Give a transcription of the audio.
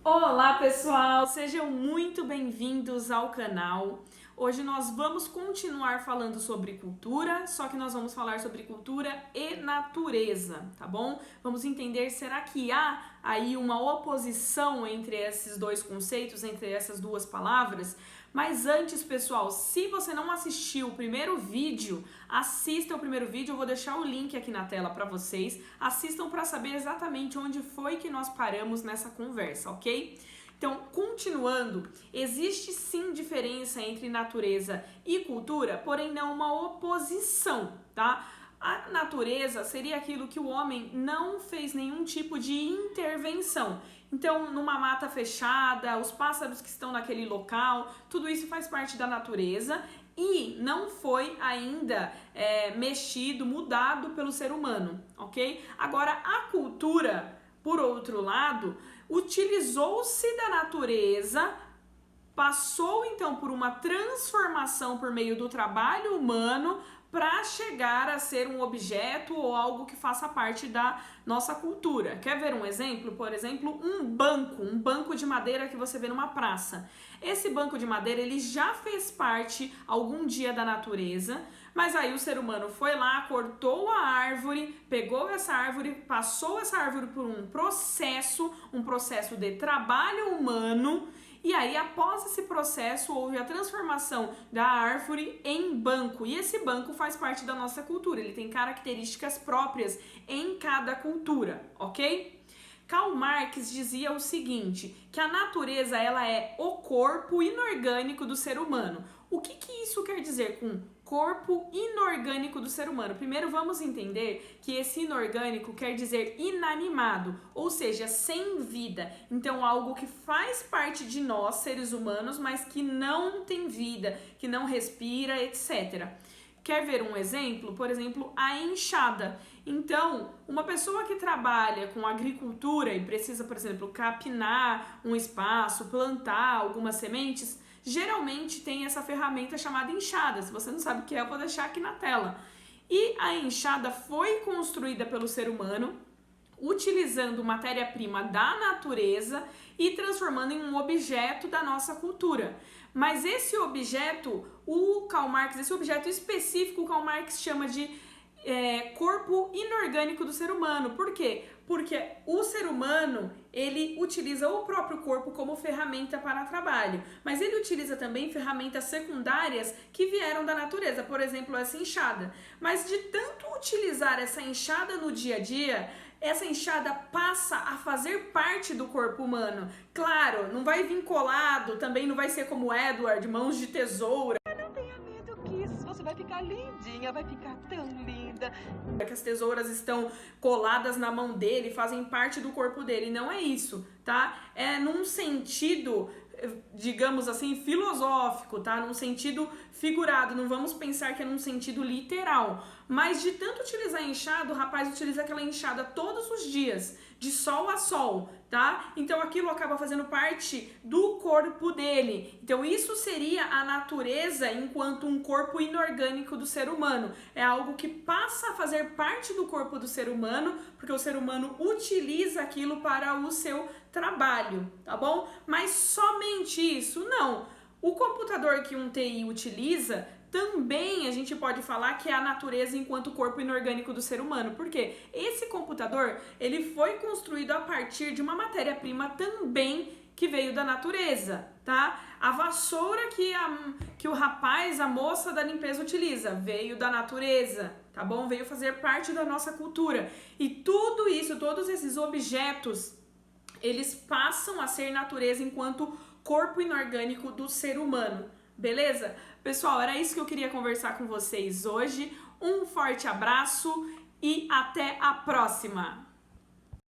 Olá pessoal, sejam muito bem-vindos ao canal. Hoje nós vamos continuar falando sobre cultura, só que nós vamos falar sobre cultura e natureza, tá bom? Vamos entender, será que há aí uma oposição entre esses dois conceitos, entre essas duas palavras? Mas antes, pessoal, se você não assistiu o primeiro vídeo, assista o primeiro vídeo, eu vou deixar o link aqui na tela para vocês. Assistam para saber exatamente onde foi que nós paramos nessa conversa, ok? Então, continuando, existe sim diferença entre natureza e cultura, porém não uma oposição, tá? A natureza seria aquilo que o homem não fez nenhum tipo de intervenção. Então, numa mata fechada, os pássaros que estão naquele local, tudo isso faz parte da natureza e não foi ainda mexido, mudado pelo ser humano, ok? Agora, a cultura, por outro lado, utilizou-se da natureza, passou então por uma transformação por meio do trabalho humano para chegar a ser um objeto ou algo que faça parte da nossa cultura. Quer ver um exemplo? Por exemplo, um banco de madeira que você vê numa praça. Esse banco de madeira, ele já fez parte algum dia da natureza, mas aí o ser humano foi lá, cortou a árvore, pegou essa árvore, passou essa árvore por um processo de trabalho humano. E aí, após esse processo, houve a transformação da árvore em banco. E esse banco faz parte da nossa cultura. Ele tem características próprias em cada cultura, ok? Karl Marx dizia o seguinte, que a natureza ela é o corpo inorgânico do ser humano. O que isso quer dizer com corpo inorgânico do ser humano? Primeiro vamos entender que esse inorgânico quer dizer inanimado, ou seja, sem vida. Então algo que faz parte de nós, seres humanos, mas que não tem vida, que não respira, etc. Quer ver um exemplo? Por exemplo, a enxada. Então, uma pessoa que trabalha com agricultura e precisa, por exemplo, capinar um espaço, plantar algumas sementes, geralmente tem essa ferramenta chamada enxada. Se você não sabe o que é, eu vou deixar aqui na tela. E a enxada foi construída pelo ser humano, utilizando matéria-prima da natureza e transformando em um objeto da nossa cultura. Mas esse objeto, esse objeto específico, o Karl Marx chama de corpo inorgânico do ser humano. Por quê? Porque o ser humano, ele utiliza o próprio corpo como ferramenta para trabalho, mas ele utiliza também ferramentas secundárias que vieram da natureza, por exemplo, essa enxada. Mas de tanto utilizar essa enxada no dia a dia, essa enxada passa a fazer parte do corpo humano. Claro, não vai vir colado, também não vai ser como Edward, mãos de tesoura. Não tenha medo que isso, você vai ficar lindinha, vai ficar tão linda. Que as tesouras estão coladas na mão dele, fazem parte do corpo dele. Não é isso, tá? É num sentido, digamos assim, filosófico, tá? Num sentido figurado, não vamos pensar que é num sentido literal. Mas de tanto utilizar enxada, o rapaz utiliza aquela enxada todos os dias, de sol a sol, tá? Então aquilo acaba fazendo parte do corpo dele. Então isso seria a natureza enquanto um corpo inorgânico do ser humano. É algo que passa a fazer parte do corpo do ser humano, porque o ser humano utiliza aquilo para o seu trabalho, tá bom? Mas somente isso, não. O computador que um TI utiliza, também a gente pode falar que é a natureza enquanto corpo inorgânico do ser humano. Por quê? Esse computador, ele foi construído a partir de uma matéria-prima também que veio da natureza, tá? A vassoura que o rapaz, a moça da limpeza utiliza, veio da natureza, tá bom? Veio fazer parte da nossa cultura. E tudo isso, todos esses objetos, eles passam a ser natureza enquanto corpo inorgânico do ser humano. Beleza? Pessoal, era isso que eu queria conversar com vocês hoje. Um forte abraço e até a próxima!